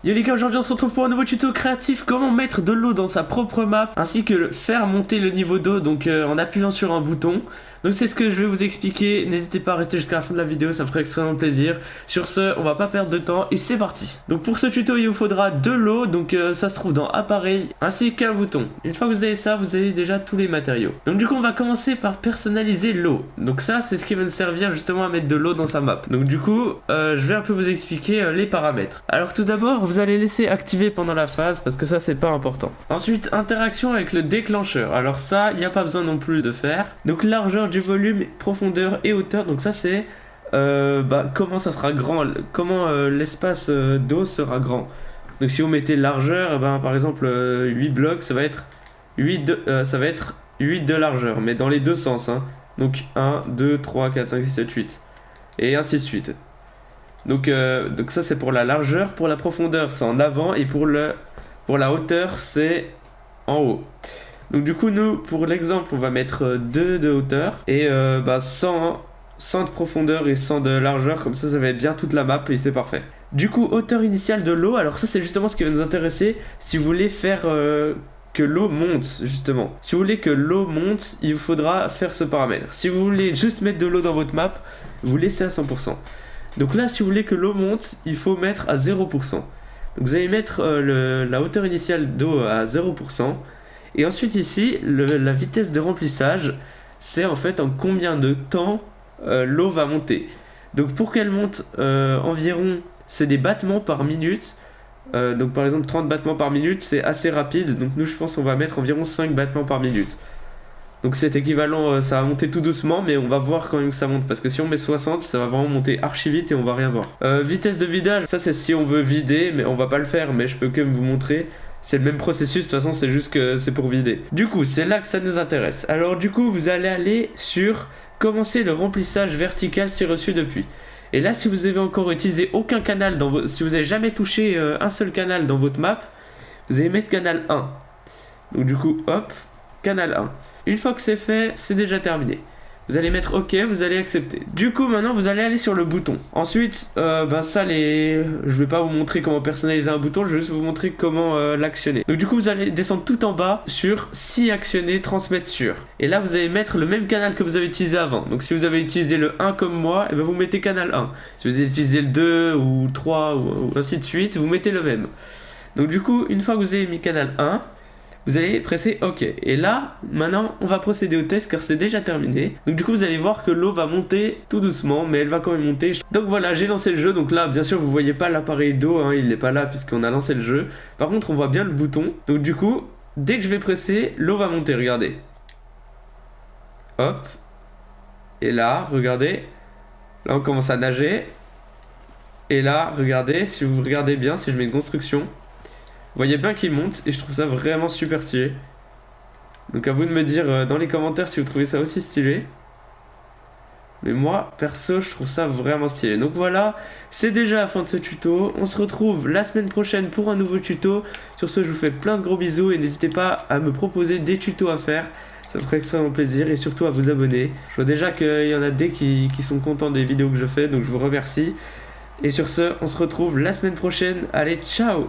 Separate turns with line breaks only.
Yo les gars, aujourd'hui on se retrouve pour un nouveau tuto créatif, comment mettre de l'eau dans sa propre map, ainsi que faire monter le niveau d'eau, donc en appuyant sur un bouton. Donc c'est ce que je vais vous expliquer, n'hésitez pas à rester jusqu'à la fin de la vidéo, ça me ferait extrêmement plaisir. Sur ce, on va pas perdre de temps et c'est parti. Donc pour ce tuto, il vous faudra de l'eau, donc ça se trouve dans appareil, ainsi qu'un bouton. Une fois que vous avez ça, vous avez déjà tous les matériaux. Donc du coup, on va commencer par personnaliser l'eau. Donc ça, c'est ce qui va nous servir justement à mettre de l'eau dans sa map. Donc du coup, je vais un peu vous expliquer les paramètres. Alors tout d'abord, vous allez laisser activer pendant la phase, parce que ça, c'est pas important. Ensuite, interaction avec le déclencheur. Alors ça, il n'y a pas besoin non plus de faire. Donc largeur du volume, profondeur et hauteur, donc ça c'est comment ça sera grand, comment l'espace d'eau sera grand. Donc si vous mettez largeur, par exemple 8 blocs, ça va être 8 de largeur, mais dans les deux sens, hein. Donc 1, 2, 3, 4, 5, 6, 7, 8 et ainsi de suite. Donc ça c'est pour la largeur, pour la profondeur c'est en avant et pour la hauteur c'est en haut. Donc du coup nous pour l'exemple on va mettre 2 de hauteur et 100 de profondeur et 100 de largeur, comme ça va être bien toute la map et c'est parfait. Du coup hauteur initiale de l'eau, alors ça c'est justement ce qui va nous intéresser si vous voulez faire que l'eau monte justement. Si vous voulez que l'eau monte, il vous faudra faire ce paramètre. Si vous voulez juste mettre de l'eau dans votre map, vous laissez à 100%. Donc là si vous voulez que l'eau monte, il faut mettre à 0%. Donc vous allez mettre la hauteur initiale d'eau à 0%. Et ensuite ici, la vitesse de remplissage, c'est en fait en combien de temps l'eau va monter. Donc pour qu'elle monte environ, c'est des battements par minute. Donc par exemple 30 battements par minute, c'est assez rapide. Donc nous je pense qu'on va mettre environ 5 battements par minute. Donc c'est équivalent, ça va monter tout doucement, mais on va voir quand même que ça monte. Parce que si on met 60, ça va vraiment monter archi vite et on va rien voir. Vitesse de vidage, ça c'est si on veut vider, mais on va pas le faire, mais je peux quand même vous montrer. C'est le même processus, de toute façon c'est juste que c'est pour vider. Du coup, c'est là que ça nous intéresse. Alors du coup, vous allez aller sur commencer le remplissage vertical si reçu depuis. Et là, si vous avez encore utilisé aucun canal, si vous avez jamais touché un seul canal dans votre map, vous allez mettre canal 1. Donc du coup, hop, canal 1. Une fois que c'est fait, c'est déjà terminé. Vous allez mettre OK, vous allez accepter. Du coup, maintenant, vous allez aller sur le bouton. Ensuite, je vais pas vous montrer comment personnaliser un bouton, je vais juste vous montrer comment l'actionner. Donc du coup, vous allez descendre tout en bas sur si actionner, transmettre sur. Et là, vous allez mettre le même canal que vous avez utilisé avant. Donc si vous avez utilisé le 1 comme moi, vous mettez canal 1. Si vous avez utilisé le 2 ou 3 ou ainsi de suite, vous mettez le même. Donc du coup, une fois que vous avez mis canal 1, vous allez presser OK. Et là, maintenant, on va procéder au test car c'est déjà terminé. Donc du coup, vous allez voir que l'eau va monter tout doucement, mais elle va quand même monter. Donc voilà, j'ai lancé le jeu. Donc là, bien sûr, vous voyez pas l'appareil d'eau, hein, il n'est pas là puisqu'on a lancé le jeu. Par contre, on voit bien le bouton. Donc du coup, dès que je vais presser, l'eau va monter, regardez. Hop. Et là, regardez. Là, on commence à nager. Et là, regardez, si vous regardez bien, si je mets une construction, vous voyez bien qu'il monte et je trouve ça vraiment super stylé. Donc à vous de me dire dans les commentaires si vous trouvez ça aussi stylé. Mais moi, perso, je trouve ça vraiment stylé. Donc voilà, c'est déjà la fin de ce tuto. On se retrouve la semaine prochaine pour un nouveau tuto. Sur ce, je vous fais plein de gros bisous et n'hésitez pas à me proposer des tutos à faire. Ça me ferait extrêmement plaisir et surtout à vous abonner. Je vois déjà qu'il y en a des qui sont contents des vidéos que je fais, donc je vous remercie. Et sur ce, on se retrouve la semaine prochaine. Allez, ciao!